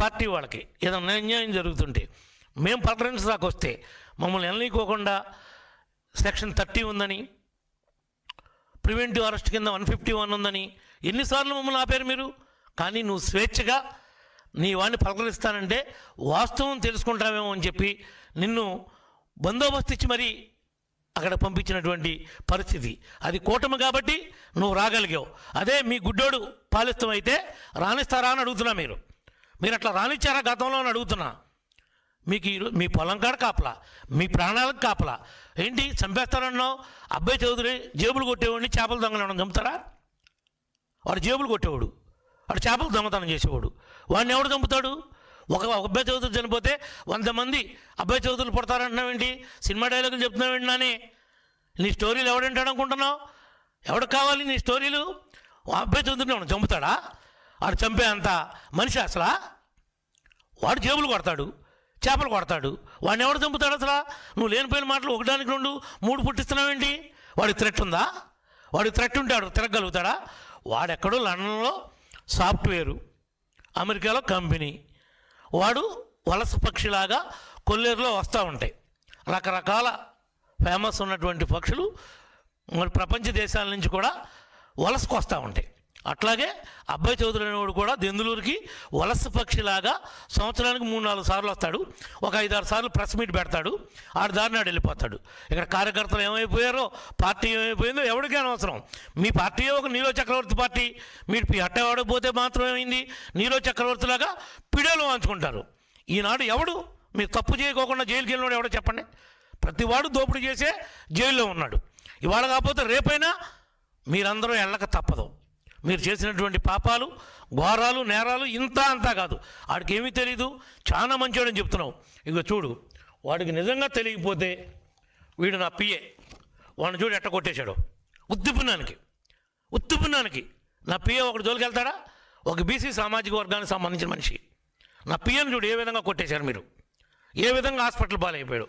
Party వాళ్ళకి ఏదైనా అన్యాయం జరుగుతుంటే మేము పలకరించడానికి వస్తే మమ్మల్ని వెళ్ళనీకోకుండా సెక్షన్ 30 ఉందని, ప్రివెంటివ్ అరెస్ట్ కింద 151 ఉందని ఎన్నిసార్లు మమ్మల్ని ఆపారు మీరు? కానీ నువ్వు స్వేచ్ఛగా నీ వాడిని పలకరిస్తానంటే వాస్తవం తెలుసుకుంటావేమో అని చెప్పి నిన్ను బందోబస్తు ఇచ్చి మరీ అక్కడ పంపించినటువంటి పరిస్థితి. అది కూటమి కాబట్టి నువ్వు రాగలిగావు. అదే మీ గుడ్డోడు పాలిస్తం అయితే రాణిస్తారా అని అడుగుతున్నా. మీరు అట్లా రానిచ్చారా గతంలో అని అడుగుతున్నా. మీకు మీ పొలం కాడ కాపలా, మీ ప్రాణాలకు కాపలా. ఏంటి చంపేస్తారన్నావు? అబ్బాయి చౌదరి జేబులు కొట్టేవాడిని చేపలు దొంగలను చంపుతారా? వాడు జేబులు కొట్టేవాడు, వాడు చేపలు దొంగతనం చేసేవాడు. వాడిని ఎవడు చంపుతాడు? ఒక అబ్బాయి చౌదరి చనిపోతే 100 మంది అబ్బాయి చౌదరులు పుడతారంటున్నావేంటి? సినిమా డైలాగులు చెప్తున్నావేంటి? నాని నీ స్టోరీలు ఎవడంటాడు అనుకుంటున్నావు? ఎవడికి కావాలి నీ స్టోరీలు? అబ్బాయి చౌదరిని వాడు చంపుతాడా? వాడు చంపే అంత మనిషి అసలా? వాడు జేబులు కొడతాడు, చేపలు కొడతాడు. వాడిని ఎవడు చంపుతాడు అసలు? నువ్వు లేనిపోయిన మాటలు 1కి 2 3 పుట్టిస్తున్నావేంటి? వాడికి థ్రెట్ ఉందా? వాడికి థ్రెట్ ఉంటే వాడు తిరగలుగుతాడా? వాడెక్కడో లండన్లో సాఫ్ట్వేరు, అమెరికాలో కంపెనీ. వాడు వలస పక్షిలాగా కొల్లేరులో వస్తూ ఉంటాయి. రకరకాల ఫేమస్ ఉన్నటువంటి పక్షులు మరి ప్రపంచ దేశాల నుంచి కూడా వలసకు వస్తూ ఉంటాయి. అట్లాగే అబ్బాయి చౌదరి అనేవాడు కూడా దెందులూరుకి వలస పక్షిలాగా సంవత్సరానికి 3-4 సార్లు వస్తాడు. ఒక 5-6 సార్లు ప్రెస్ మీట్ పెడతాడు. ఆడు దారినాడు వెళ్ళిపోతాడు. ఇక్కడ కార్యకర్తలు ఏమైపోయారో, పార్టీ ఏమైపోయిందో ఎవరికీ అనవసరం. మీ పార్టీ ఒక నీరో చక్రవర్తి పార్టీ. మీరు అట్టవాడకపోతే మాత్రం ఏమైంది? నీరో చక్రవర్తిలాగా పిడేలు వాంచుకుంటారు. ఈనాడు ఎవడు మీరు తప్పు చేయకోకుండా జైలుకి వెళ్ళినాడు ఎవడో చెప్పండి? ప్రతివాడు దోపిడీ చేసే జైల్లో ఉన్నాడు. ఇవాళ కాకపోతే రేపైనా మీరందరూ వెళ్ళక తప్పదు. మీరు చేసినటువంటి పాపాలు, ఘోరాలు, నేరాలు ఇంత అంతా కాదు. వాడికి ఏమీ తెలీదు, చాలా మంచివాడని చెప్తున్నావు. ఇక చూడు, వాడికి నిజంగా తెలియకపోతే వీడు నా పిఏ, వాడిని చూడు ఎట్ట కొట్టేశాడు. ఉత్తుపున్నానికి నా పిఏ ఒకటి జోలికి వెళ్తాడా? ఒక బీసీ సామాజిక వర్గానికి సంబంధించిన మనిషి. నా పిఏని చూడు ఏ విధంగా కొట్టేశారు మీరు, ఏ విధంగా హాస్పిటల్ పాలైపోయాడు.